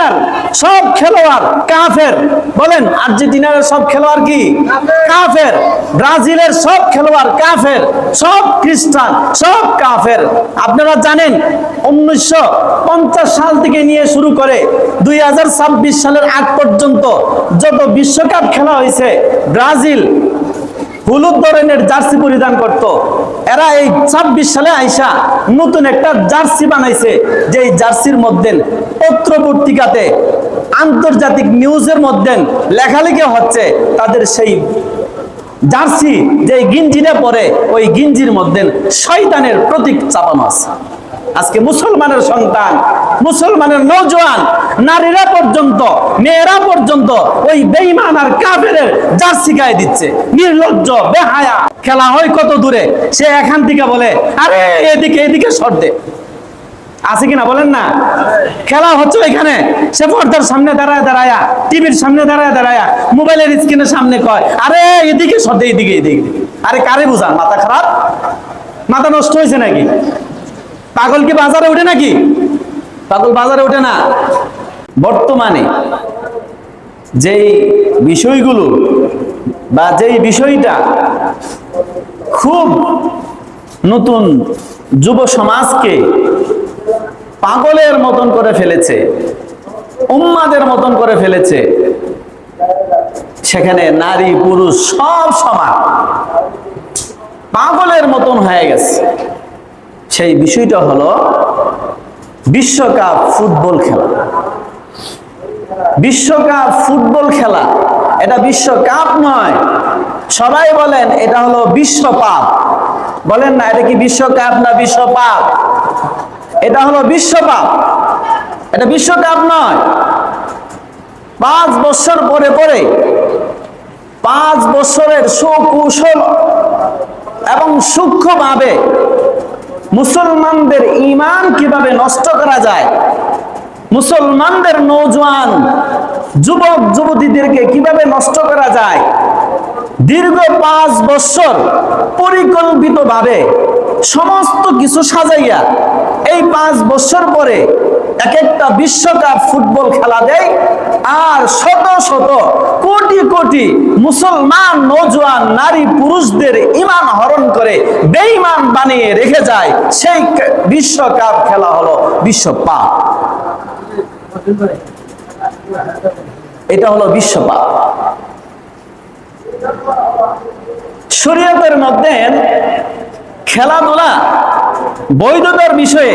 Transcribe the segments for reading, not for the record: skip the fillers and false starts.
আর্জেন্টিনার সব খেলোয়াড় কাফের। বলেন, আর্জেন্টিনার সব খেলোয়াড় কি কাফের? ব্রাজিলের সব খেলোয়াড় কাফের, সব খ্রিস্টান, সব কাফের। আপনারা জানেন 1950 সাল থেকে নিয়ে শুরু করে 2026 সালের আগ পর্যন্ত যত বিশ্বকাপ খেলা হয়েছে, ব্রাজিল হলুদ ধরনের জার্সি পরিধান করত। এরা এই 26 সালে আইসা নতুন একটা জার্সি বানাইছে, যে জার্সির মধ্যে পত্র পত্রিকাতে, আন্তর্জাতিক নিউজের মধ্যে লেখালেখি হচ্ছে তাদের সেই জার্সি যে গিঞ্জিটা পরে, ওই গিঞ্জির মধ্যে শয়তানের প্রতীক চাপানো আছে। আজকে মুসলমানের সন্তান, মুসলমানের নওজোয়ান, নারীরা পর্যন্ত, মেয়েরা পর্যন্ত ওই বেঈমান আর কাফেরের জার্সি গায়ে দিচ্ছে। নির্লজ্জ, বেহায়া। খেলা হয় কত দূরে, সে এখান থেকে বলে আরে এদিকে এদিকে সর দে। আছে কিনা বলেন না? খেলা হচ্ছে এখানে, সে পর্দার সামনে দাঁড়ায় দাঁড়ায়া, টিভির সামনে দাঁড়ায় দাঁড়ায়া, মোবাইলের স্ক্রিনের সামনে কয় আরে এদিকে সর দে, এদিকে এদিকে। আরে কারে বুঝান? মাথা খারাপ? মাথা নষ্ট হয়েছে নাকি? পাগল কি বাজারে ওঠে নাকি? পাগল বাজারে ওঠে না। বর্তমানে যেই বিষয়গুলো বা যেই বিষয়টা খুব নতুন যুব সমাজকে পাগলের মতন করে ফেলেছে, উম্মাদের মতন করে ফেলেছে, সেখানে নারী পুরুষ সব সমান, পাগলের মতন হয়ে গেছে। সেই বিষয়টা হলো বিশ্বকাপ ফুটবল খেলা। বিশ্বকাপ ফুটবল খেলা, এটা বিশ্বকাপ নয়। সবাই বলেন এটা হলো বিশ্বপাপ। বলেন না, এটা কি বিশ্বকাপ না বিশ্বপাপ? এটা হলো বিশ্বপাপ, এটা বিশ্বকাপ নয়। 5 বছর পরে পরে 5 বছরের সুকৌশল এবং সূক্ষ্মভাবে মুসলমানদের ঈমান কিভাবে নষ্ট করা যায়, মুসলমানদের নওজোয়ান যুবক যুবতীদেরকে কিভাবে নষ্ট করা যায়, দীর্ঘ 5 বছর পরিকল্পিতভাবে সমস্ত কিছু সাজাইয়া এই 5 বছর পরে এক একটা বিশ্বকাপ ফুটবল খেলা দেয়, আর শত শত কোটি কোটি মুসলমান নওজোয়ান নারী পুরুষদের ঈমান হরণ করে বেঈমান বানিয়ে রেখে যায়। সেই বিশ্বকাপ খেলা হলো বিশ্বপাপ। এটা হলো বিশ্বপাপ। শরীয়তের মধ্যে খেলাধুলা বৈধতার বিষয়ে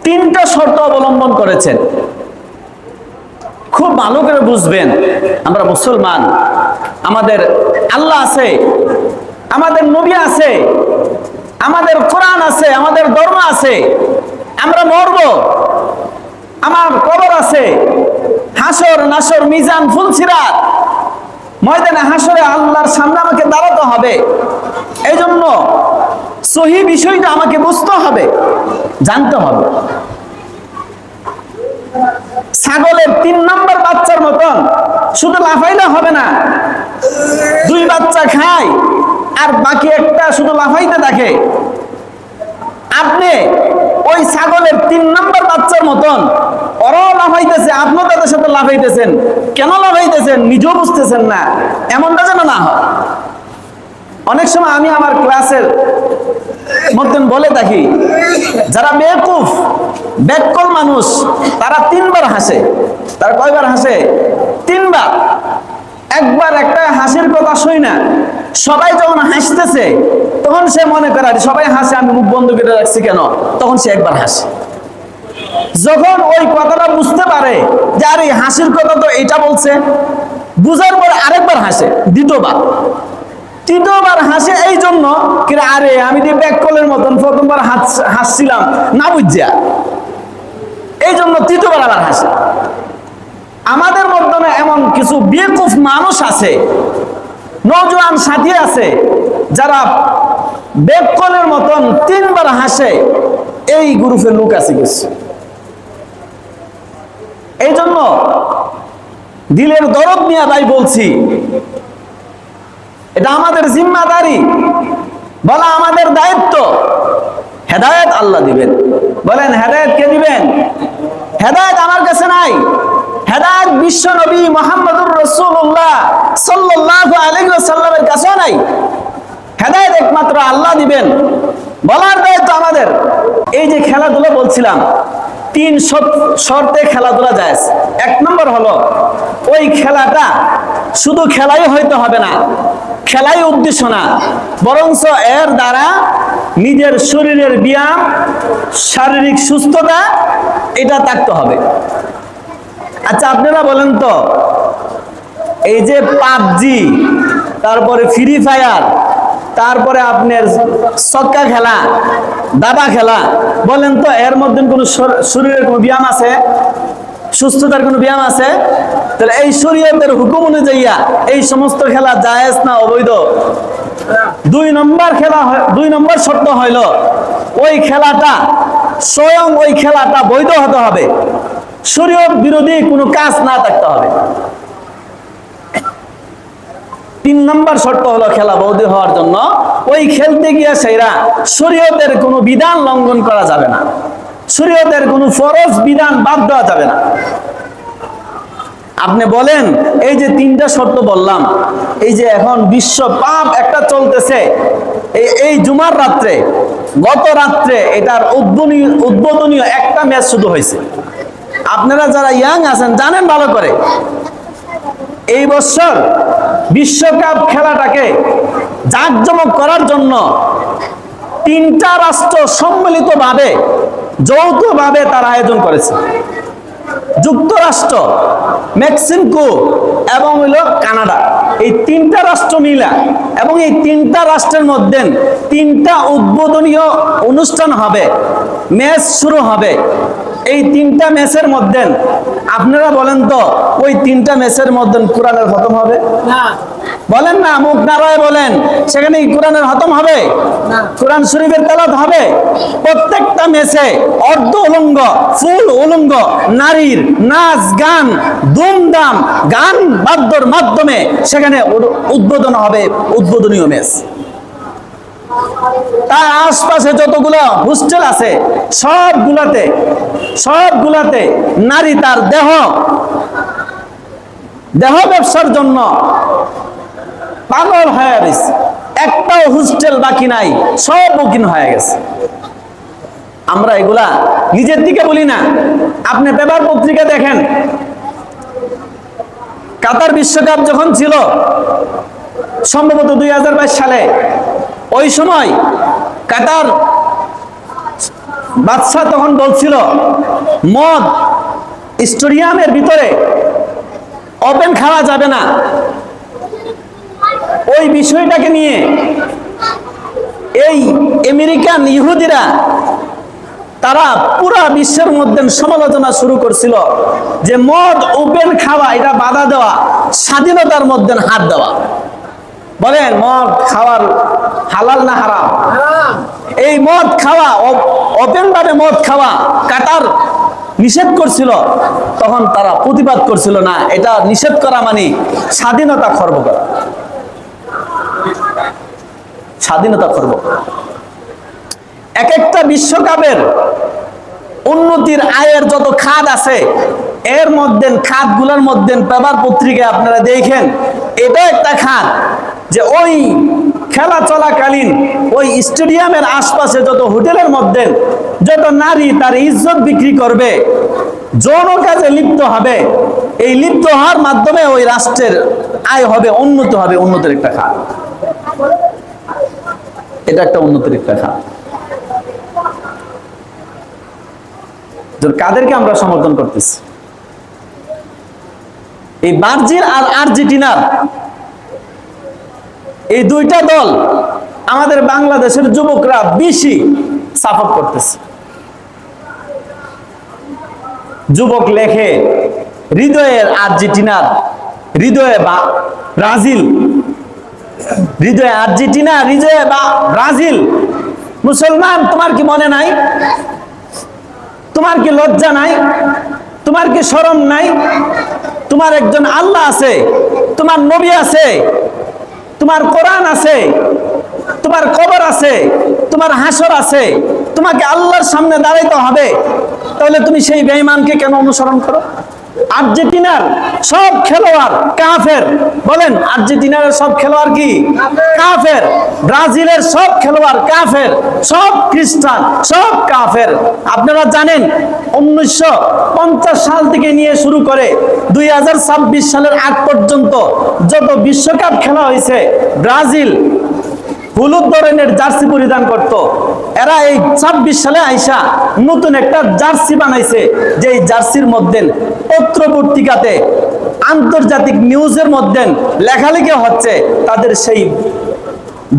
3টা শর্ত অবলম্বন করেছেন। খুব ভালো করে বুঝবেন, আমরা মুসলমান, আমাদের আল্লাহ আছে, আমাদের নবী আছে, আমাদের কোরআন আছে, আমাদের ধর্ম আছে, আমরা মরব, আমার কবর আছে, হাসর নাসর মিজান ফুলসিরাত, ময়দানে হাসরে আল্লাহর সামনে আমাকে দাঁড়াতে হবে। এই জন্য সহি বিষয়টা আমাকে বুঝতে হবে, জানতে হবে। ছাগলের 3 নম্বর বাচ্চার মতন শুধু লাফাইলে হবে না। 2 বাচ্চা খায় আর বাকি একটা শুধু লাফাইতে থাকে। আপনি ওই ছাগলের 3 নম্বর বাচ্চার মতন, ওরাও লাফাইতেছে, আপনিও তাদের সাথে লাফাইতেছেন। কেন লাফাইতেছেন নিজেও বুঝতেছেন না, এমনটা যেন না হয়। অনেক সময় আমি আমার ক্লাসের মধ্যে বলে থাকি, যারা বেকুফ ব্যাককল মানুষ তারা 3 বার হাসে। তারা কয়বার হাসে? 3 বার। একবার একটা হাসির কথা শুই না, সবাই যখন হাসতেছে তখন সে মনে করে সবাই হাসে, আমি মুখ বন্ধ করে রাখছি কেন, তখন সে একবার হাসে। যখন ওই কথাটা বুঝতে পারে যে আরে হাসির কথা তো এটা বলছে, বুঝার পরে আরেকবার হাসে, দ্বিতীয়বার, তৃতীয়বার হাসে। এই জন্য আরে আমি যে ব্যাককলের মতন প্রথমবার হাসছিলাম না বুঝিয়া, এই জন্য তৃতীয়বার আবার হাসে। আমাদের মধ্যে এমন কিছু বেকুফ মানুষ আছে, নওজোয়ান সাথী আছে, যারা ব্যাককলের মতন 3 বার হাসে। এই গ্রুপের লোক আছে কিছু। এই জন্য দিলের দরদ নিয়ে ভাই বলছি, এটা আমাদের জিম্মাদারি, বলা আমাদের দায়িত্ব। হেদায়েত আল্লাহ দিবেন। বলেন হেদায়েত কে দিবেন? হেদায়েত আমার কাছে নাই। বিশ্ব নবী মুহাম্মদুর রাসূলুল্লাহ সাল্লাল্লাহু আলাইহি ওয়াসাল্লামের কাছেও নাই। হেদায়েত একমাত্র আল্লাহ দিবেন, বলার দায়িত্ব আমাদের। এই যে খেলাধুলা বলছিলাম, 3 শর্তে খেলাধুলা জায়েজ। 1 নম্বর হলো ওই খেলাটা শুধু খেলাই হইতে হবে না, খেলাই উদ্দেশ্য না, বরঞ্চ এর দ্বারা নিজের শরীরের ব্যায়াম, শারীরিক সুস্থতা এটা থাকতে হবে। আচ্ছা আপনারা বলেন তো, এই যে পাবজি, তারপরে ফ্রি ফায়ার, তারপরে আপনার ছক্কা খেলা, দাবা খেলা, বলেন তো এর মধ্যে কোনো শরীরের কোনো ব্যায়াম আছে? সুস্থতার কোনো ব্যায়াম আছে? তাহলে এই শরীয়তের হুকুম অনুযায়ী এই সমস্ত খেলা জায়েজ না অবৈধ? 2 নম্বর শর্ত হইল ওই খেলাটা স্বয়ং ওই খেলাটা বৈধ হতে হবে, শরীয়ত বিরোধী কোনো কাজ না থাকতে হবে। 3 নম্বর শর্ত হলো খেলা বৈধ হওয়ার জন্য ওই খেলতে গিয়ে সেরা শরীয়তের কোনো বিধান লঙ্ঘন করা যাবে না, শরীয়তের কোনো ফরজ বিধান বাদ দেওয়া যাবে না। আপনি বলেন এই যে 3টা শর্ত বললাম, এই যে এখন বিশ্ব পাপ একটা চলতেছে, এই জুমার রাত্রে, গত রাত্রে এটার উদ্বোধনীয় একটা ম্যাচ শুধু হয়েছে। আপনারা যারা ইয়াং আছেন জানেন ভালো করে, এই বছর বিশ্বকাপ খেলাটাকে জাঁকজমক করার জন্য 3টা রাষ্ট্র সম্মিলিতভাবে যৌথভাবে তার আয়োজন করেছে। যুক্তরাষ্ট্র, মেক্সিকো এবং হইল কানাডা, এই 3টা রাষ্ট্র মিলা, এবং এই 3টা রাষ্ট্রের মধ্যে 3টা উদ্বোধনীয় অনুষ্ঠান হবে, ম্যাচ শুরু হবে। এই 3টা ম্যাচের মধ্যে আপনারা বলেন তো ওই 3টা ম্যাচের মধ্যে কোরআনের খতম হবে না? বলেন না, মুখ নারায় বলেন, সেখানে কোরআনের খতম হবে না? কোরআন শরীফের তেলাওয়াত হবে? প্রত্যেকটা ম্যাচে অর্ধ উলঙ্গ, ফুল উলঙ্গ নারীর নাচ গান, দুমদাম গান বাদ্যর মাধ্যমে সেখানে উদ্বোধন হবে, উদ্বোধনীয় ম্যাচ। তার আশপাশে যতগুলো হোস্টেল আছে সবগুলাতে নারী তার দেহ ব্যবসার জন্য পাগল হয়ে গেছে, একটাও হোস্টেল বাকি নাই, সব বুকিং হয়ে গেছে। আমরা এগুলা নিজের দিকে বলি না, আপনি পেপার পত্রিকা দেখেন, কাতার বিশ্বকাপ যখন ছিল সম্ভবত 2022 সালে, ওই সময় কাতার বাদশা তখন বলছিল মদ স্টেডিয়ামের ভিতরে ওপেন খাওয়া যাবে না। ওই বিষয়টাকে নিয়ে এই আমেরিকান ইহুদিরা তারা পুরা বিশ্বের মধ্যে সমালোচনা শুরু করছিল যে মদ ওপেন খাওয়া এটা বাধা দেওয়া, স্বাধীনতার মধ্যে হাত দেওয়া। বলেন মদ খাওয়ার হালাল না হারাম? এই মদ খাওয়া, ওপেন ভাবে মদ খাওয়া কাতার নিষেধ করছিল, তখন তারা প্রতিবাদ করছিল না, এটা নিষেধ করা মানে স্বাধীনতা খর্ব করা, স্বাধীনতা খর্ব। এক একটা বিশ্বকাপের উন্নতির আয়ের যত খাত আছে, এর মধ্যে খাতগুলোর মধ্যে পেপার পত্রিকায় আপনারা দেখেন, এটা একটা খাত যে ওই খেলা চলাকালীন ওই স্টেডিয়ামের আশপাশে যত হোটেলের মধ্যে যত নারী তার ইজ্জত বিক্রি করবে, যৌন কাজে লিপ্ত হবে, এই লিপ্ত হওয়ার মাধ্যমে ওই রাষ্ট্রের আয় হবে, উন্নত হবে, উন্নতির একটা খাত। এটা একটা উন্নতির একটা খাত। কাদেরকে আমরা সমর্থন করতেছি? এই ব্রাজিল আর আর্জেন্টিনার এই 2টা দল আমাদের বাংলাদেশের যুবকরা বেশি সাপোর্ট করতেছে। যুবক লেখে হৃদয়ের আর্জেন্টিনার, হৃদয়ে ব্রাজিল, হৃদয়ে আর্জেন্টিনা, হৃদয়ে ব্রাজিল। মুসলমান, তোমার কি মনে নাই? তোমার কি লজ্জা নাই? তোমার কি শরম নাই? তোমার একজন আল্লাহ আছে, তোমার নবী আছে, তোমার কোরআন আছে, তোমার কবর আছে, তোমার হাসর আছে, তোমাকে আল্লাহর সামনে দাঁড়াইতে হবে। তাহলে তুমি সেই বেঈমানকে কেন অনুসরণ করো? আর্জেন্টিনার সব খেলোয়াড় কাফের। বলেন আর্জেন্টিনার সব খেলোয়াড় কি কাফের? ব্রাজিলের সব খেলোয়াড় কাফের, সব খ্রিস্টান, সব কাফের। আপনারা জানেন 1950 সাল থেকে নিয়ে শুরু করে 2026 সালের আগ পর্যন্ত যত বিশ্বকাপ খেলা হয়েছে, ব্রাজিল হলুদ ধরনের জার্সি পরিধান করত। এরা এই 26 সালে আইসা নতুন একটা জার্সি বানাইছে, যে জার্সির মধ্যে পত্র পত্রিকাতে, আন্তর্জাতিক নিউজের মধ্যে লেখালেখি হচ্ছে তাদের সেই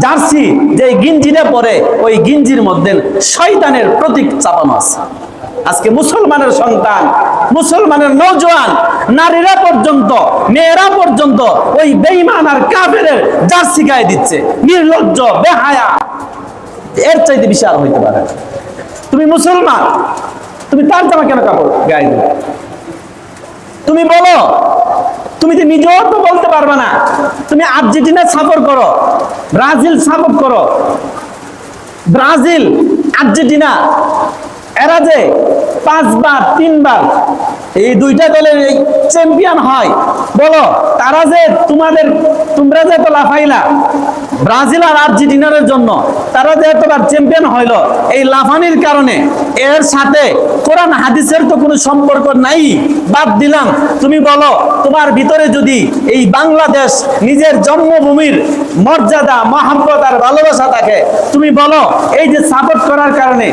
জার্সি যে গিঞ্জিটা পরে, ওই গিঞ্জির মধ্যে শয়তানের প্রতীক চাপানো আছে। আজকে মুসলমানের সন্তান, মুসলমানের নওজোয়ান, নারীরা পর্যন্ত, মেয়েরা পর্যন্ত ওই বেঈমান আর কাফেরের জার্সি গায়ে দিচ্ছে। নির্লজ্জ, বেহায়া, এর চাইতে বিশাল হইতে পারে? তুমি মুসলমান, তুমি তার জামা কেন কাপড় গায়ে দিবে? তুমি বলো, তুমি তো নিজেও তো বলতে পারবে না। তুমি আর্জেন্টিনা সাপোর্ট করো, ব্রাজিল সাপোর্ট করো। ব্রাজিল, আর্জেন্টিনা এরা যে 5 বার 3 বার এই দুইটা দলের চ্যাম্পিয়ন হয়, বলো তারা যে তোমরা যে তো লাফাইলা ব্রাজিল আর আর্জেন্টিনার জন্য, তারা যে এতবার চ্যাম্পিয়ন হইল, এই লাফানির কারণে এর সাথে কোরআন হাদিসের তো কোনো সম্পর্ক নাই, বাদ দিলাম। তুমি বলো তোমার ভিতরে যদি এই বাংলাদেশ নিজের জন্মভূমির মর্যাদা, মহব্বত আর ভালোবাসা থাকে, তুমি বলো এই যে সাপোর্ট করার কারণে,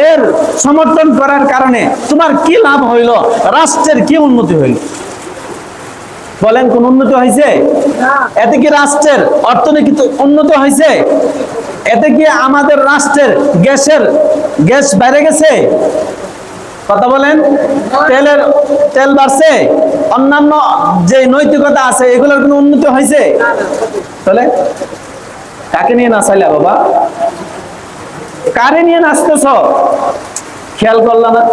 এর সমর্থন করার কারণে তোমার কি লাভ হইল? রাষ্ট্রের কি উন্নতি হইল? বলেন, কোন উন্নতি হয়েছে? এতে কি রাষ্ট্রের অর্থনৈতিক উন্নতি হয়েছে? এতে কি আমাদের রাষ্ট্রের গ্যাস বেড়ে গেছে? কথা বলেন। তেল বাড়ছে? অন্যান্য যে নৈতিকতা আছে এগুলোর কোনো উন্নতি হয়েছে? তাহলে কাকে নিয়ে নাচাইলা বাবা? কারে নিয়ে নাচতেছ? খেয়াল করলাম না?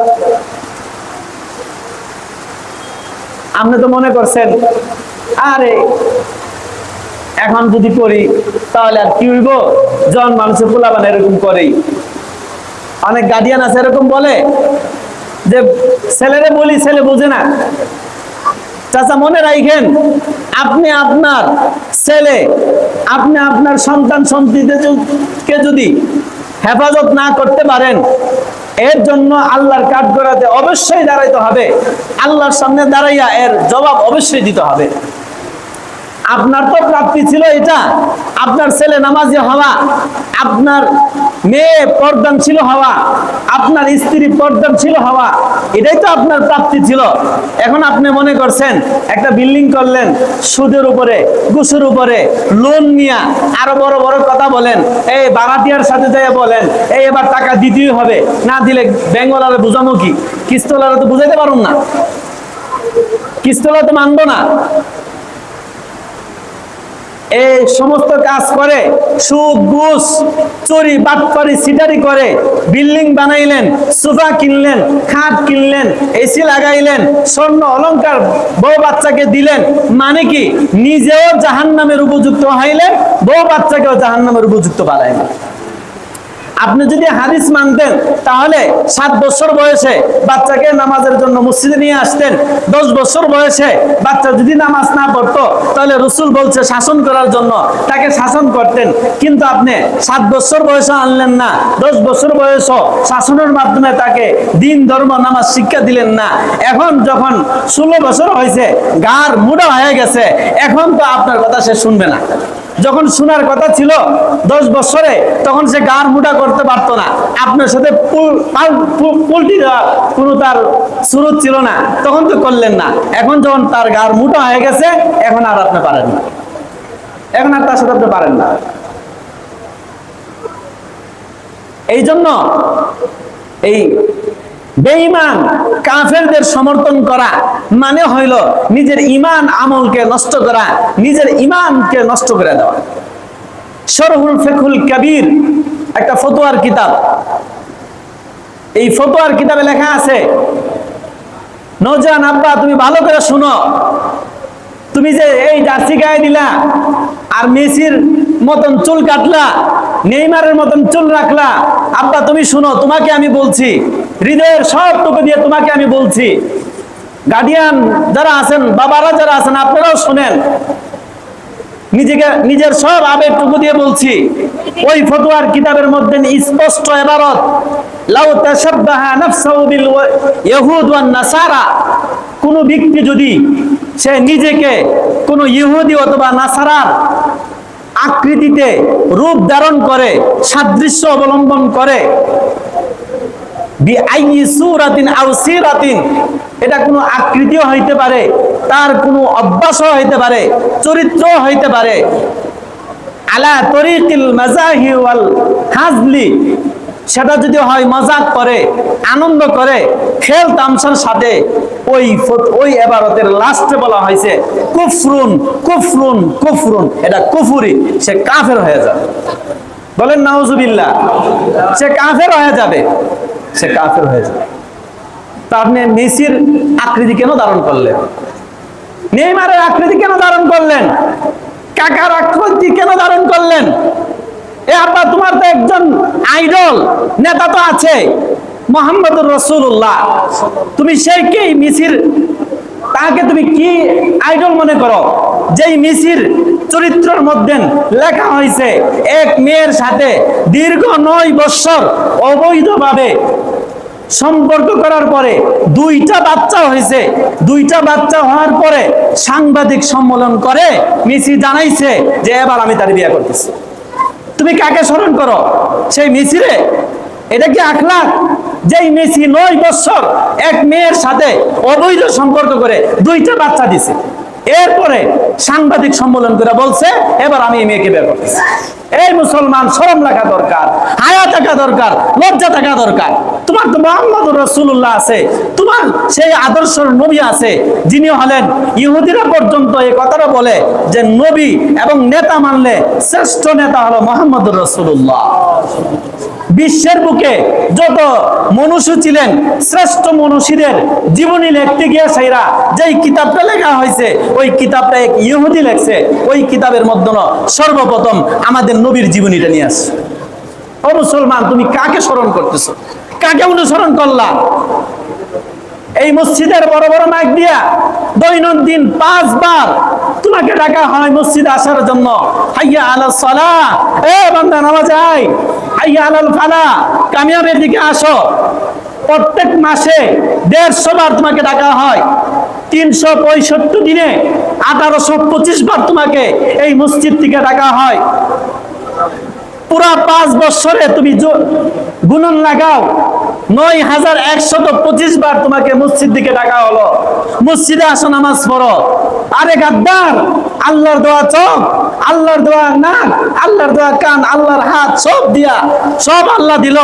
আপনি তো মনে করছেন আরে এখন যদি করি তাহলে আর কি হইব, জন মানুষের পোলাপান এরকম করেই। অনেক গার্ডিয়ান আছে এরকম বলে যে ছেলেরে বলি, ছেলে বোঝে না। চাচা মনে রাখেন, আপনি আপনার ছেলে, আপনি আপনার সন্তান সন্ততিকে যদি হেফাজত না করতে পারেন, এর জন্য আল্লাহর কাঠগড়াতে অবশ্যই দাঁড়াইতে হবে। আল্লাহর সামনে দাঁড়াইয়া এর জবাব অবশ্যই দিতে হবে। আপনার তো প্রাপ্তি ছিল এটা, আপনার ছেলে নামাজি হওয়া, আপনার মেয়ে পর্দানশীল হওয়া, আপনার স্ত্রী পর্দানশীল হওয়া, এটাই তো আপনার প্রাপ্তি ছিল। এখন আপনি মনে করছেন একটা বিল্ডিং করলেন, সুদের উপরে, ঘুষের উপরে, লোন নিয়ে আরো বড় বড় কথা বলেন, এই বারাতিয়ার সাথে যাই বলেন এই এবার টাকা দিতেই হবে, না দিলে বেঙ্গলারে বুঝানো কি? কিস্তলারে তো বুঝাইতে পারুন না, কিস্তলা তো মানবো না। এই সমস্ত কাজ করে, সুদ, ঘুষ, চুরি, বাটপারি, সিটারি করে বিল্ডিং বানাইলেন, সোফা কিনলেন, খাট কিনলেন, এসি লাগাইলেন, স্বর্ণ অলংকার বউ বাচ্চাকে দিলেন। মানে কি? নিজেও জাহান্নামের উপযুক্ত হইলেন, বউ বাচ্চাকেও জাহান্নামের উপযুক্ত বানাইলেন। আপনি যদি হাদিস মানতেন তাহলে 7 বছর বয়সে বাচ্চাকে নামাজের জন্য মসজিদে নিয়ে আসতেন। 10 বছর বয়সে বাচ্চা যদি নামাজ না পড়তো তাহলে রাসূল বলছে শাসন করার জন্য তাকে শাসন করতেন। কিন্তু আপনি 7 বছর বয়সে আনলেন না, 10 বছর বয়সে শাসনের মাধ্যমে তাকে দিন, ধর্ম, নামাজ শিক্ষা দিলেন না। এখন যখন 16 বছর হয়েছে, গার মুড়া হয়ে গেছে, এখন তো আপনার কথা সে শুনবে না। যখন শোনার কথা ছিল 10 বছরে, তখন সে গার মুটা করতে পারতো না, আপনার সাথে পোল্ট্রি দেওয়ার কোনো তার সুরত ছিল না, তখন তো করলেন না। এখন যখন তার গার মুটা হয়ে গেছে, এখন আর আপনি পারেন না, এখন আর তার সাথে আপনি পারেন না। এই জন্য এই বেঈমান কাফেরদের সমর্থন করা মানে হইল নিজের ঈমান আমলকে নষ্ট করা, নিজের ঈমানকে নষ্ট করে দেওয়া। শরহুল ফিকহুল কবির একটা ফতোয়ার কিতাব, এই ফতোয়ার কিতাবে লেখা আছে, নওজোয়ান আব্বা তুমি ভালো করে শুনো, তুমি যে এই জার্সি গায়ে দিলা আর মেসির মতন চুল কাটলা, নেইমারের মতন চুল রাখলা, আব্বা তুমি শুনো, তোমাকে আমি বলছি, হৃদয়ের সবটুকু দিয়ে তোমাকে আমি বলছি, গার্ডিয়ান যারা আছেন, বাবারা যারা আছেন, আপনারাও শুনেন, নিজের সব আবেগটুকু দিয়ে বলছি। ওই ফতোয়ার কিতাবের মধ্যে স্পষ্ট ইবারত, লাউ তাশাব্বাহা নাফসুহু বিল ইয়াহুদ ওয়ান নাসারা, কোন ব্যক্তি যদি সে নিজেকে কোন ইহুদি অথবা নাসারার আকৃতিতে রূপ ধারণ করে, সাদৃশ্য অবলম্বন করে, বিআইয়ি সূরাতিন আও সিরাতিন, এটা কোনো আকৃতিও হইতে পারে, তার কোনো অভ্যাসও হইতে পারে, চরিত্রও হইতে পারে, আলা তরিকিল মাজাহি ওয়াল হাজলি, সেটা যদি হয় মজাক করে, আনন্দ করে, খেল তামসার সাথে, ওই ইবারতের লাস্টে বলা হয়েছে কুফরুন কুফরুন কুফরুন, এটা কুফরি, সে কাফের হয়ে যাবে। বলেন নাউজুবিল্লাহ। সে কাফের হয়ে যাবে, সে কাফের হয়ে যাবে। তা আপনি মেসির আকৃতি কেন ধারণ করলেন? নেইমারের আকৃতি কেন ধারণ করলেন? কাকার আকৃতি কেন ধারণ করলেন? এ আব্বা, তোমার তো একজন আইডল নেতা তো আছে, মুহাম্মদুর রাসূলুল্লাহ। তুমি সেই কি মেসির, তাকে তুমি কি আইডল মনে করো? যেই মেসির চরিত্রের মধ্যে লেখা হয়েছে এক মেয়ের সাথে দীর্ঘ 9 বছর অবৈধভাবে সম্পর্ক করার পরে 2টা বাচ্চা হয়েছে, 2টা বাচ্চা হওয়ার পরে সাংবাদিক সম্মেলন করে মেসি জানাইছে যে এবার আমি তার বিয়ে করতেছি। তুমি কাকে স্মরণ করো? সেই মেসিরে? এটা কি আখলাক? যেই মেসি 9 বছর এক মেয়ের সাথে অবৈধ সম্পর্ক করে 2টা বাচ্চা দিছে, এরপরে সাংবাদিক সম্মেলন করে বলছে এবার আমি এই মেয়েকে বিয়ে করতেছি। এই মুসলমান, শরম রাখা দরকার, হায়া থাকা দরকার, লজ্জা থাকা দরকার। তোমার তো মুহাম্মদুর রাসূলুল্লাহ আছে, তোমার সেই আদর্শের নবী আছে, যিনি হলেন, ইহুদিরা পর্যন্ত এই কথাটা বলে যে নবী এবং নেতা মানলে শ্রেষ্ঠ নেতা হলো মুহাম্মদুর রাসূলুল্লাহ। বিশ্বের বুকে যত মনুষ্য ছিলেন, শ্রেষ্ঠ মনুষ্যদের জীবনী লিখতে গিয়ে সেইরা যেই কিতাবটা লেখা হয়েছে, ওই কিতাবটা এক ইহুদি লেখছে। ওই কিতাবের মধ্যে সর্বপ্রথম আমাদের নবীর জীবনীটা নিয়ে আসছে। ও মুসলমান, তুমি কাকে স্মরণ করতেছো? কাকে অনুসরণ করলা? এই মসজিদের বড় বড় মাইক দিয়া দৈনন্দিন 5 বার তোমাকে ডাকা হয় মসজিদে আসার জন্য। হাইয়া আলাস সালাহ, এ বান্দা নামাজ আয়। হাইয়া আলাল ফালাহ, কামিয়াবের দিকে আসো। প্রত্যেক মাসে 150 বার তোমাকে ডাকা হয়। 365 দিনে 1825 বার তোমাকে এই মসজিদ থেকে ডাকা হয়। পুরা 5 বছরে তুমি গুণন লাগাও, 9125 বার তোমাকে মসজিদ দিকে ডাকা হলো। মসজিদে আসো, নামাজ পড়ো। আরে গাদ্দার, আল্লাহর দোয়া চোখ, আল্লাহর দোয়া নাক, আল্লাহর দোয়া কান, আল্লাহর হাত, সব দিয়া সব আল্লাহ দিল।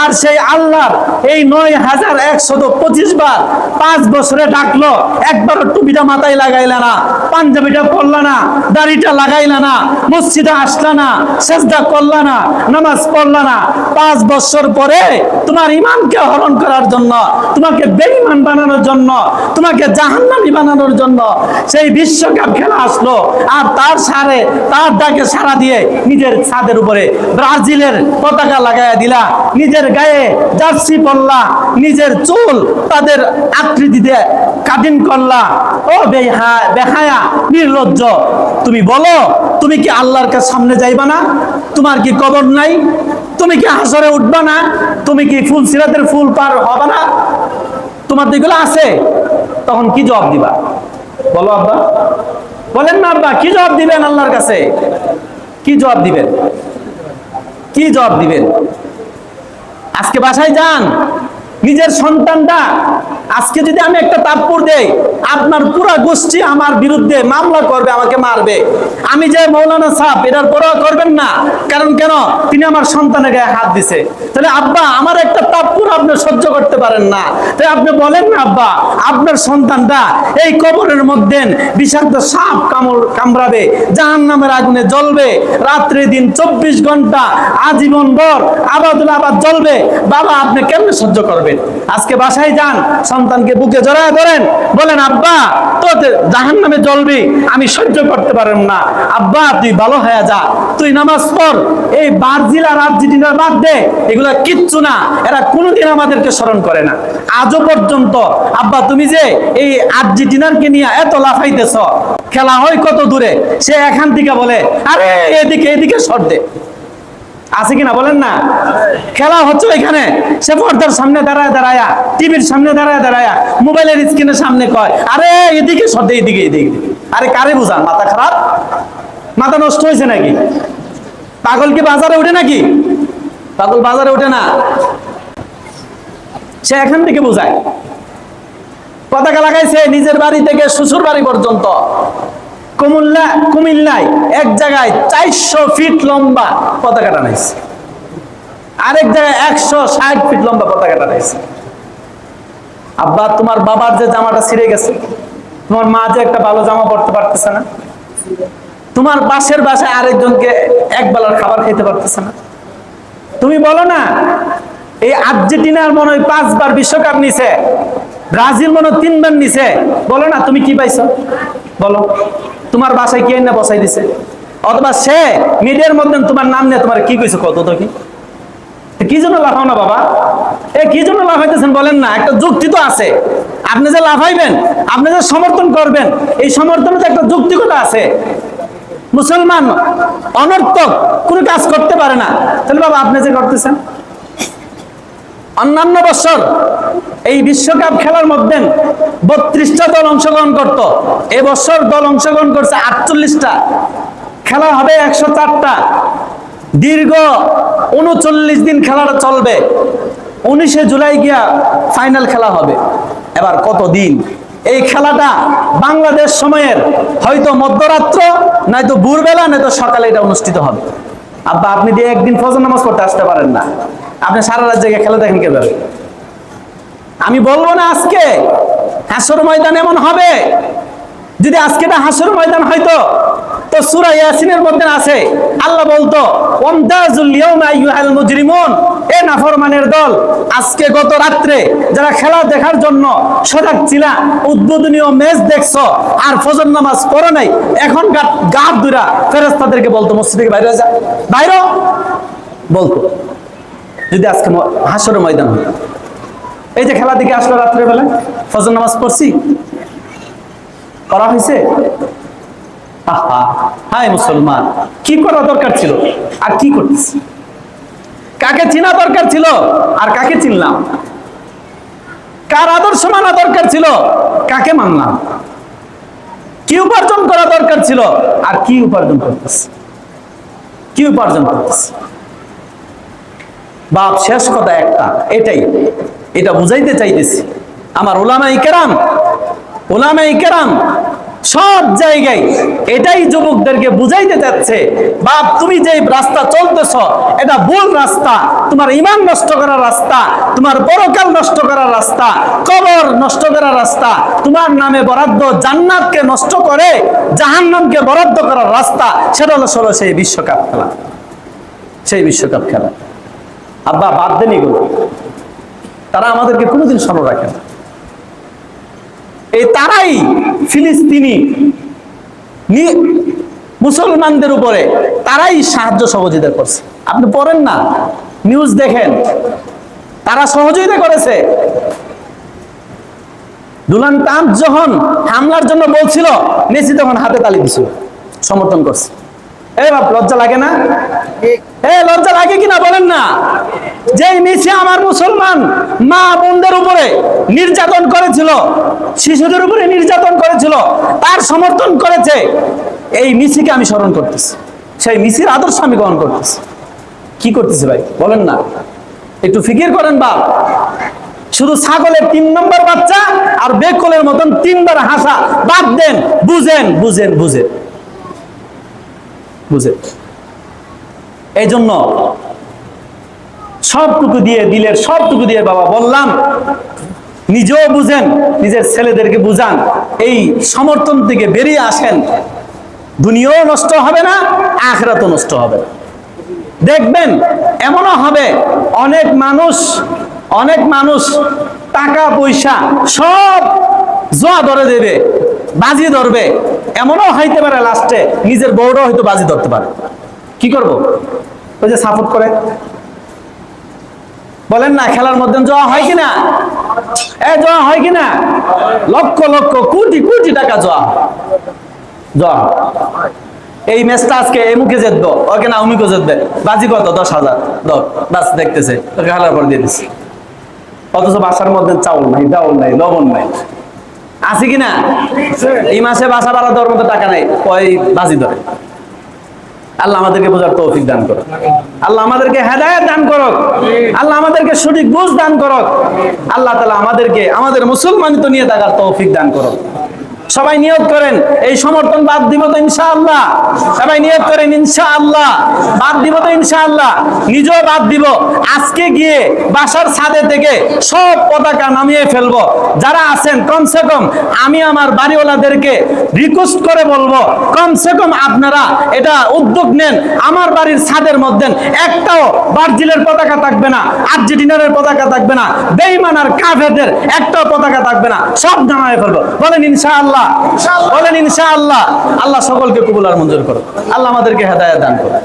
আর সেই আল্লাহর এই 9125 বার 5 বছরে ডাকলো, একবারও টুপিটা মাথায় লাগাইলা না, পাঞ্জাবিটা পরলা না, দাড়িটা লাগাইলা না, মসজিদে আসলা না, সেজদা করলা না, নামাজ পড়লা না। 5 বছর পরে তোমার ইমানকে হরণ করার জন্য, তোমাকে বেঈমান বানানোর জন্য, তোমাকে জাহান্নামী বানানোর জন্য সেই বিশ্বকাপ খেলা আসলো। আর তার ডাকে সাড়া দিয়ে নিজের ছাদের উপরে ব্রাজিলের পতাকা লাগাইয়া দিলা, নিজের গায়ে জার্সি পরলা, নিজের চুল তাদের আকৃতিতে কাটিং করলা। ও বেহায়া, নির্লজ্জ, তুমি বলো, তুমি কি আল্লাহর কাছে সামনে যাইবা না? তোমার কি কবর নাই? তুমি কি হাসরে উঠবা না? তুমি কি ফুল সিরাতের ফুল পার হবে না? তোমার যেগুলো আছে, তখন কি জবাব দিবা? বলো আব্বা, বলেন না আব্বা, কি জবাব দিবেন আল্লাহর কাছে? কি জবাব দিবেন? কি জবাব দিবেন? আজকে বাসায় যান, নিজের সন্তানটা, আজকে যদি আমি একটা তাপ্পড় দেই, আপনার পুরা গোষ্ঠী আমার বিরুদ্ধে মামলা করবে, আমাকে মারবে। আমি যে মৌলানা সাহেব, এটার পরোয়া করবেন না। কারণ কেন? তিনি আমার সন্তানের গায়ে হাত দিছে। তাহলে আব্বা, আমার একটা তাপ্পড় আপনি সহ্য করতে পারেন না, তাই আপনি বলেন না আব্বা, আপনার সন্তানটা এই কবরের মধ্যে বিষাক্ত সাপ কামড়াবে, জাহান্নামের আগুনে জ্বলবে, রাত্রি দিন 24 ঘন্টা আজীবন ভর আবাদুল আবাদ জ্বলবে। বাবা, আপনি কেমনে সহ্য করবেন? আজকে বাসায় যান, সন্তানকে বুকে জড়ায় ধরেন, বলেন আব্বা আব্বা তো জাহান্নামে জ্বলবি, আমি সহ্য করতে পারলাম না, আব্বা তুই ভালো হয়ে যা, তুই নামাজ পড়। এই ব্রাজিল আর আর্জেন্টিনার বাদ দে, এগুলা কিচ্ছু না, এরা কোনোদিন আমাদেরকে স্মরণ করে না আজও পর্যন্ত। আব্বা তুমি যে এই আর্জেন্টিনাকে নিয়ে এত লাফাইতেছ, খেলা হয় কত দূরে, সে এখান থেকে বলে আরে এদিকে এদিকে সর দে, আছে কিনা বলেন না? খেলা হচ্ছে এখানে, সে পর্দার সামনে দাঁড়ায় দাঁড়ায়া, টিভির সামনে দাঁড়ায় দাঁড়ায়া, মোবাইলের স্ক্রিনের সামনে কয় আরে এদিকে সর দে, এদিকে এদিকে। আরে কারে বুঝান? মাথা খারাপ, মাথা নষ্ট হয়েছে নাকি? পাগল কি বাজারে ওঠে নাকি? পাগল বাজারে ওঠে না, সে এখান থেকে বোঝায়। পতাকা লাগাইছে নিজের বাড়ি থেকে শ্বশুর বাড়ি পর্যন্ত। কুমিল্লায় এক জায়গায় 400 ফিট লম্বা পতাকা টানাইছে, আরেক জায়গায় 160 ফিট লম্বা পতাকা টানাইছে। আব্বা তোমার বাবার যে জামাটা ছিঁড়ে গেছে, তোমার মা যে একটা ভালো জামা পড়তে পারতেছে না, তোমার পাশের বাসায় আরেকজনকে এক বেলার খাবার খেতে পারতেছে না, তুমি বলো না এই আর্জেন্টিনার মনে হয় 5 বার বিশ্বকাপ নিছে, ব্রাজিল মনে হয় 3 বার নিছে, বলো না তুমি কি পাইছো? বলো তোমার বাসায় কে না বসাই দিছে? অথবা সে মিডিয়ার মধ্যে তোমার নাম নিয়ে তোমার কি কইছে কত? তো কি জন্য লাফাও না বাবা? কি জন্য লাফাইতেছেন বলেন না? একটা যুক্তি তো আছে। আপনি যে লাফাইবেন, আপনি যে সমর্থন করবেন, এই সমর্থনে তো একটা যৌক্তিকতা আছে। মুসলমান অনর্থক কোনো কাজ করতে পারে না, তাহলে বাবা আপনি যে করতেছেন। অন্যান্য বছর এই বিশ্বকাপ খেলার মধ্যে 32টা দল অংশগ্রহণ করত, এবছর দল অংশগ্রহণ করছে 48টা। খেলা হবে 104টা, দীর্ঘ 39 দিন খেলাটা চলবে। 19শে জুলাই গিয়া ফাইনাল খেলা হবে। এবার কত দিন এই খেলাটা? বাংলাদেশ সময়ের হয়তো মধ্যরাত্র, নয়তো ভোরবেলা, নয়তো সকালে এটা অনুষ্ঠিত হবে। আব্বা আপনি দিয়ে একদিন ফজর নামাজ পড়তে আসতে পারেন না, আপনি সারা রাত জায়গায় খেলা দেখেন কিভাবে? আমি বলবো না আজকে হাসর ময়দান এমন হবে, যদি আজকে এটা হাসর ময়দান হয়তো তো সূরা ইয়াসিনের মধ্যে আছে, আল্লাহ বলতো ওয়ামতাজুল ইয়াউমা আইয়ুহাল মুজরিমুন, এ নাফরমানের দল, আজকে গত রাত্রে যারা খেলা দেখার জন্য সজাগ ছিল, উদ্বোধনীয় ম্যাচ দেখছো আর ফজর নামাজ পড়ো নাই, এখন গাব দুরা ফেরেশতাদেরকে বলতো মসজিদ থেকে বাইরে যা, বাইরে বলতো। যদি আজকে হাসর ময়দান হয়, এই যে খেলা দিকে আসলো রাত্রে বেলা, ফজর নামাজ পড়ছি, করা হয়েছে? হায় মুসলমান, কি করা দরকার ছিল আর কি করতেছি? কাকে চিনা দরকার ছিল আর কাকে চিনলাম? কার আদর্শ মানা দরকার ছিল, কাকে মানলাম? কি উপার্জন করা দরকার ছিল আর কি উপার্জন করতেছি? কি উপার্জন করতেছি? বাপ শেষ কথা একটা, এটা বুঝাইতে চাইতেছি। আমার উলামায়ে কেরাম সব জায়গায় এটাই যুবকদেরকে বুঝাইতে যাচ্ছে, বাপ তুমি যে রাস্তা চলতেছ এটা ভুল রাস্তা, তোমার ঈমান নষ্ট করার রাস্তা, তোমার পরকাল নষ্ট করার রাস্তা, কবর নষ্ট করার রাস্তা, তোমার নামে বরাদ্দ জান্নাতকে নষ্ট করে জাহান্নামকে বরাদ্দ করার রাস্তা, সেটা হলো সেই বিশ্বকাপ খেলা, সেই বিশ্বকাপ খেলা। আব্বা বাদ দেন এগুলো, তারা আমাদেরকে কোনোদিন স্মরণ রাখে না। এই তারাই ফিলিস্তিনি মুসলমানদের উপরে তারাই সাহায্য সহযোগিতা করছে। আপনি পড়েন না, নিউজ দেখেন, তারা সহযোগিতা করেছে। ডোনাল্ড ট্রাম্প যখন হামলার জন্য বলছিল, মেসি তখন হাতে তালি দিছিল, সমর্থন করছে। বাপ লজ্জা লাগে না? লজ্জা লাগে কিনা বলেন না? যেই মেসি আমার মুসলমান মা বোনদের উপরে নির্যাতন করেছিল, শিশুদের উপরে নির্যাতন করেছিল, তার সমর্থন করেছে, এই মেসিকে আমি স্মরণ করতেছি, সেই মেসির আদর্শ আমি গ্রহণ করতেছি। কি করতেছি ভাই বলেন না? একটু ফিকির করেন বাপ। শুধু ছাগলের 3 নম্বর বাচ্চা আর বেকলের মতন 3 বার হাসা বাদ দেন, বুঝেন বুঝেন বুঝেন বুঝে। এই জন্য সবটুকু দিয়ে, দিলের সবটুকু দিয়ে বাবা বললাম, নিজেও বুঝেন, নিজের ছেলেদেরকে বুঝান, এই সমর্থন থেকে বেরিয়ে আসেন। দুনিয়াও নষ্ট হবে না, আখিরাতও নষ্ট হবে না। দেখবেন এমনও হবে অনেক মানুষ টাকা পয়সা সব জোয়া ধরে দেবে, বাজি ধরবে, এমনও হইতে পারে লাস্টে নিজের বউটাও হয়তো বাজি ধরতে পারে। কি করব? ওই যে সাপোর্ট করে, বলেন না খেলার মধ্যে জোয়া হয় কিনা? জোয়া হয় কিনা? লক্ষ লক্ষ কোটি কোটি টাকা জোয়া জোয়া। এই ম্যাচটা আজকে এমুকে জিতবো, ওকে না অমুকে জিতবে, বাজি কত? 10,000 বাস দেখতেছে, খেলার পর দিয়ে দিচ্ছে। অথচ বাসার মধ্যে চাউল নাই, ডাউল নাই, লবণ নাই, আছে কিনা? এই মাসে বাসা ভাড়া দেওয়ার মতো টাকা নাই, ওই বাজি ধরে। আল্লাহ আমাদেরকে বোঝার তৌফিক দান করুক, আল্লাহ আমাদেরকে হেদায়েত দান করুক, আল্লাহ আমাদেরকে সঠিক বুঝ দান করুক, আল্লাহ তাআলা আমাদেরকে আমাদের মুসলমানিত নিয়ে থাকার তৌফিক দান করুক। সবাই নিয়ত করেন এই সমর্থন বাদ দিব তো ইনশাআল্লাহ। সবাই নিয়ত করেন ইনশাআল্লাহ, বাদ দিব তো ইনশাআল্লাহ। নিজেও বাদ দিব। আজকে গিয়ে বাসার ছাদে থেকে সব পতাকা নামিয়ে ফেলবো। যারা আছেন কমসে কম আমি আমার বাড়িওয়ালাদেরকে রিকোয়েস্ট করে বলবো, কমসে কম আপনারা এটা উদ্যোগ নেন, আমার বাড়ির ছাদের মধ্যে একটাও ব্রাজিলের পতাকা থাকবে না, আর্জেন্টিনার পতাকা থাকবে না, বেঈমান আর কাফেরদের একটাও পতাকা থাকবে না, সব নামায়ে ফেলবো। বলেন ইনশাআল্লাহ, বলেন ইনশাআল্লাহ। আল্লাহ সকলকে কবুল আর মঞ্জুর করুন, আল্লাহ আমাদেরকে হেদায়েত দান করুন।